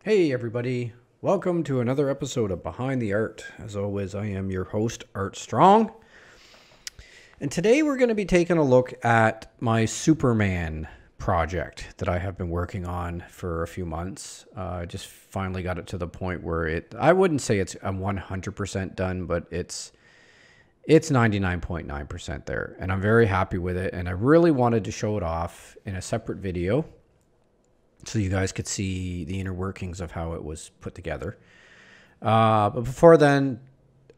Hey everybody, welcome to another episode of Behind the Art. As always, I am your host, Art Strong. And today we're going to be taking a look at my Superman project that I have been working on for a few months. I just finally got it to the point where I wouldn't say I'm 100% done, but it's 99.9% there. And I'm very happy with it. And I really wanted to show it off in a separate video, so you guys could see the inner workings of how it was put together. But before then,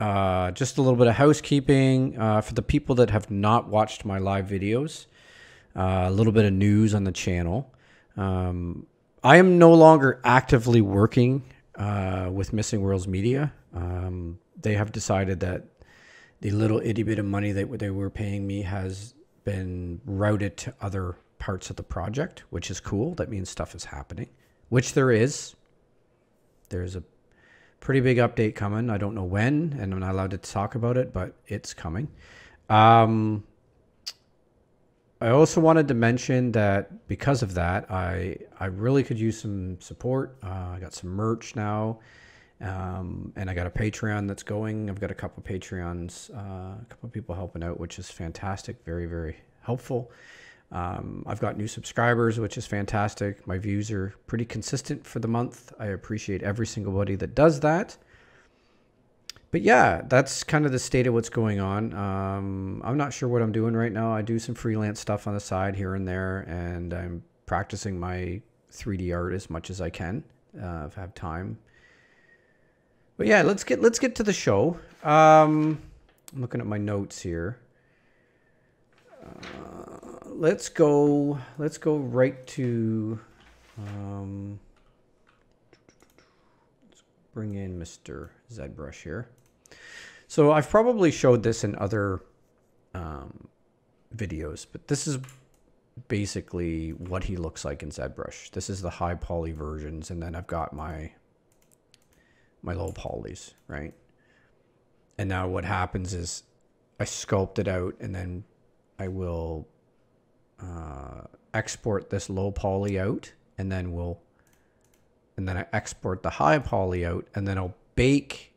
just a little bit of housekeeping for the people that have not watched my live videos. A little bit of news on the channel. I am no longer actively working with Missing Worlds Media. They have decided that the little itty bit of money that they were paying me has been routed to other parts of the project, which is cool. That means stuff is happening, which there is. There's a pretty big update coming. I don't know when, and I'm not allowed to talk about it, but it's coming. I also wanted to mention that because of that, I really could use some support. I got some merch now, and I got a Patreon that's going. I've got a couple of Patreons, a couple of people helping out, which is fantastic. Very, very helpful. I've got new subscribers, which is fantastic. My views are pretty consistent for the month. I appreciate every single body that does that. But yeah, that's kind of the state of what's going on. I'm not sure what I'm doing right now. I do some freelance stuff on the side here and there, and I'm practicing my 3D art as much as I can if I have time. But yeah, let's get to the show. I'm looking at my notes here. Let's go right to, let's bring in Mr. Zedbrush here. So I've probably showed this in other videos, but this is basically what he looks like in Zedbrush. This is the high poly versions, and then I've got my low polys, right? And now what happens is I sculpt it out, and then I will export this low poly out, and then I export the high poly out, and then I'll bake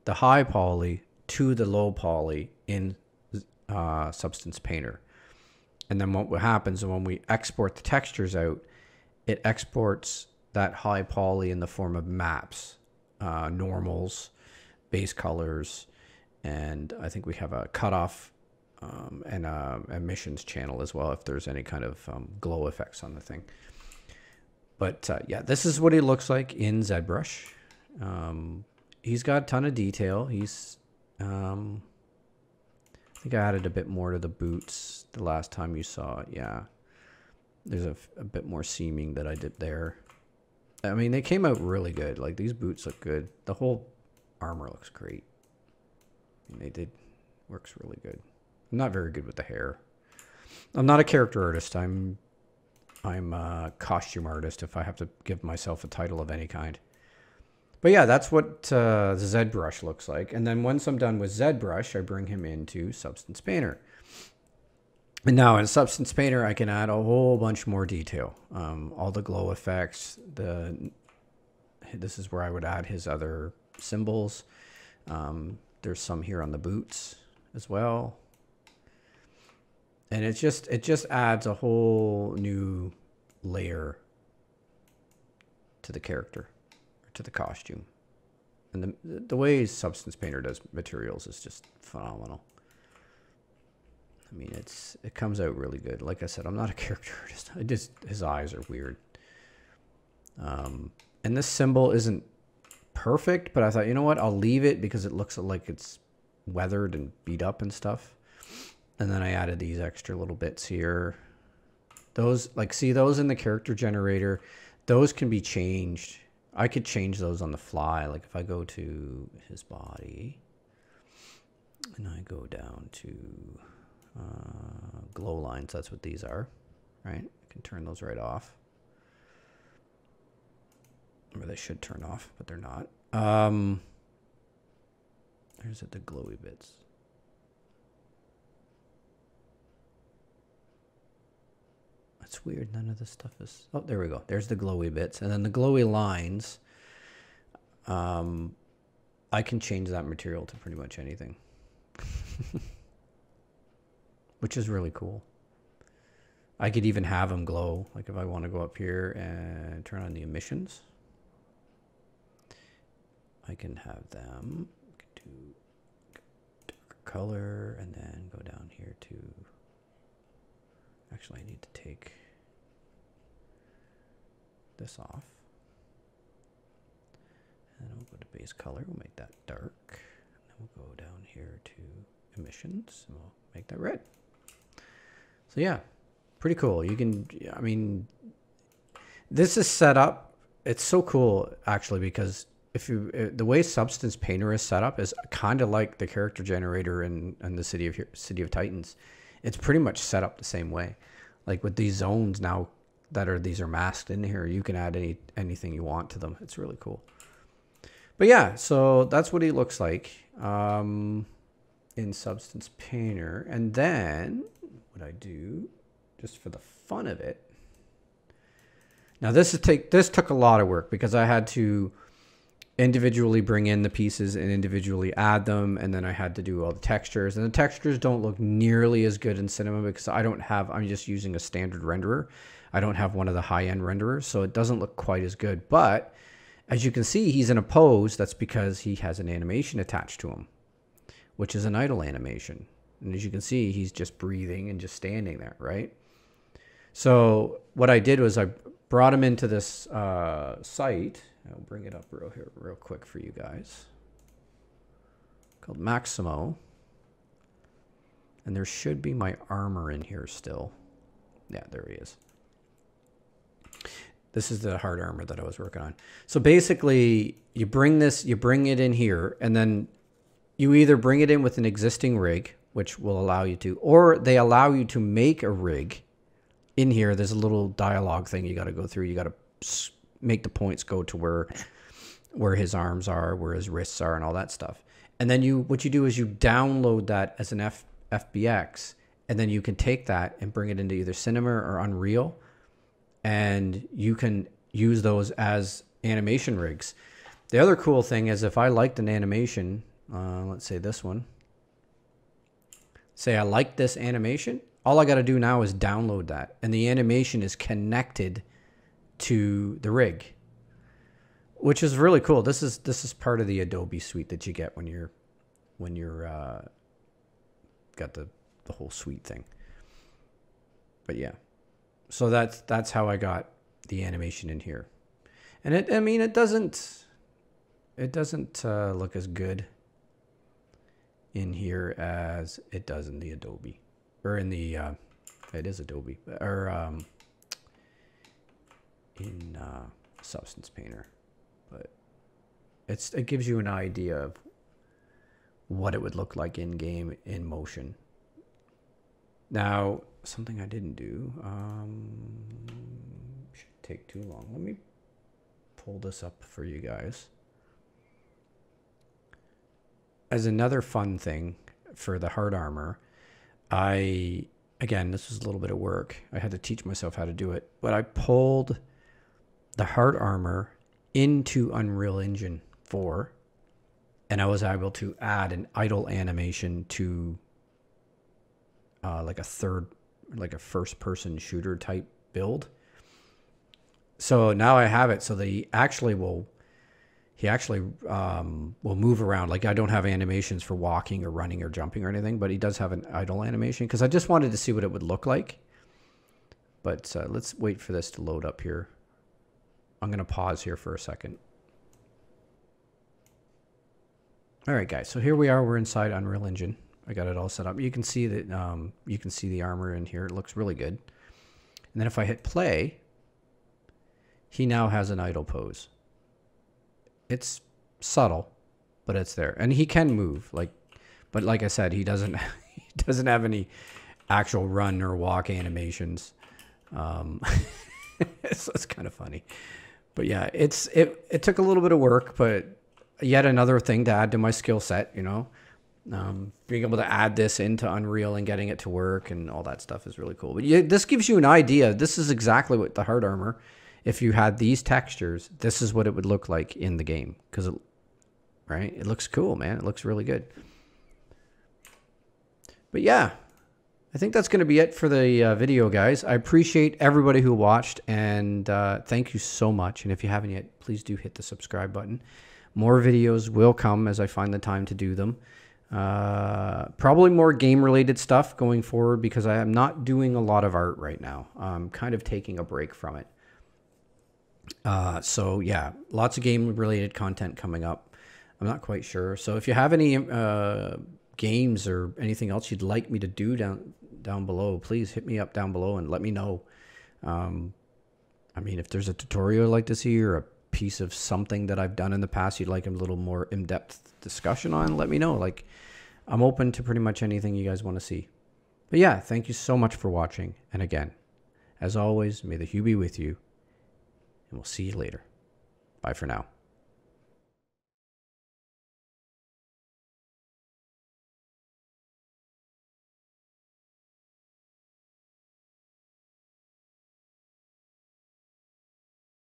the high poly to the low poly in Substance Painter. And then what happens when we export the textures out, it exports that high poly in the form of maps, normals, base colors, and I think we have a cutoff and emissions channel as well if there's any kind of glow effects on the thing. But yeah, this is what he looks like in Zedbrush. He's got a ton of detail. He's I think I added a bit more to the boots the last time you saw it. Yeah, there's a bit more seaming that I did there. I mean, they came out really good. Like, these boots look good. The whole armor looks great. Works really good. I'm not very good with the hair. I'm not a character artist. I'm a costume artist, if I have to give myself a title of any kind. But yeah, that's what Zedbrush looks like. And then once I'm done with Zedbrush, I bring him into Substance Painter. And now in Substance Painter, I can add a whole bunch more detail. All the glow effects. This is where I would add his other symbols. There's some here on the boots as well. And it just adds a whole new layer to the character, or to the costume. And the way Substance Painter does materials is just phenomenal. I mean, it comes out really good. Like I said, I'm not a character artist. His eyes are weird. And this symbol isn't perfect, but I thought, you know what? I'll leave it because it looks like it's weathered and beat up and stuff. And then I added these extra little bits here. Those, like, see those in the character generator, those can be changed. I could change those on the fly. Like, if I go to his body and I go down to glow lines, that's what these are, right? I can turn those right off. Or they should turn off, but they're not. There's the glowy bits. it's weird. None of this stuff is... Oh, there we go. There's the glowy bits. And then the glowy lines, I can change that material to pretty much anything. Which is really cool. I could even have them glow. Like if I want to go up here and turn on the emissions, I can have them do darker color and then go down here to... Actually, I need to take this off. And then we'll go to base color. We'll make that dark. And then we'll go down here to emissions and we'll make that red. So yeah, pretty cool. You can, I mean, this is set up. It's so cool actually, because if you, the way Substance Painter is set up is kind of like the character generator in the City of Titans. It's pretty much set up the same way. Like with these zones now these are masked in here, you can add anything you want to them. It's really cool. But yeah, so that's what he looks like in Substance Painter. And then what I do, just for the fun of it, now this took a lot of work because I had to individually bring in the pieces and individually add them, and then I had to do all the textures, and the textures don't look nearly as good in Cinema because I'm just using a standard renderer. I don't have one of the high-end renderers, so it doesn't look quite as good. But as you can see, he's in a pose. That's because he has an animation attached to him, which is an idle animation. And as you can see, he's just breathing and just standing there, right? So what I did was I brought him into this site. I'll bring it up real quick for you guys. Called Maximo. And there should be my armor in here still. Yeah, there he is. This is the hard armor that I was working on. So basically, you bring it in here, and then you either bring it in with an existing rig, which will allow you to, or they allow you to make a rig in here. There's a little dialogue thing you got to go through. You got to make the points go to where his arms are, where his wrists are, and all that stuff. And then what you do is you download that as an FBX, and then you can take that and bring it into either Cinema or Unreal, and you can use those as animation rigs. The other cool thing is if I liked an animation, let's say this one, say I like this animation, all I got to do now is download that, and the animation is connected to the rig, which is really cool. This is part of the Adobe suite that you get when you're got the whole suite thing. But yeah, so that's how I got the animation in here. And it doesn't look as good in here as it does in the Adobe, or in the it is Adobe, or in Substance Painter. But it gives you an idea of what it would look like in game, in motion. Now, something I didn't do, shouldn't take too long. Let me pull this up for you guys. As another fun thing for the hard armor, again, this was a little bit of work. I had to teach myself how to do it, but I pulled the hard armor into Unreal Engine 4, and I was able to add an idle animation to like a first person shooter type build. So now I have it so that he actually will move around. Like I don't have animations for walking or running or jumping or anything, but he does have an idle animation because I just wanted to see what it would look like. But let's wait for this to load up here. I'm going to pause here for a second. All right, guys. So here we are. We're inside Unreal Engine. I got it all set up. You can see that you can see the armor in here. It looks really good. And then if I hit play, he now has an idle pose. It's subtle, but it's there, and he can move. But like I said, he doesn't have any actual run or walk animations. So it's kind of funny. But yeah, it took a little bit of work, but yet another thing to add to my skill set, you know. Being able to add this into Unreal and getting it to work and all that stuff is really cool. But yeah, this gives you an idea. This is exactly what the Heart Armor, if you had these textures, this is what it would look like in the game. Because, right, it looks cool, man. It looks really good. But yeah, I think that's going to be it for the video, guys. I appreciate everybody who watched, and thank you so much. And if you haven't yet, please do hit the subscribe button. More videos will come as I find the time to do them. Probably more game-related stuff going forward because I am not doing a lot of art right now. I'm kind of taking a break from it. So yeah, lots of game-related content coming up. I'm not quite sure. So if you have any games or anything else you'd like me to do down below, please hit me up down below and let me know. I mean, if there's a tutorial I'd like to see or a piece of something that I've done in the past you'd like a little more in-depth discussion on, let me know. Like, I'm open to pretty much anything you guys want to see. But yeah, thank you so much for watching. And again, as always, may the hue be with you. And we'll see you later. Bye for now.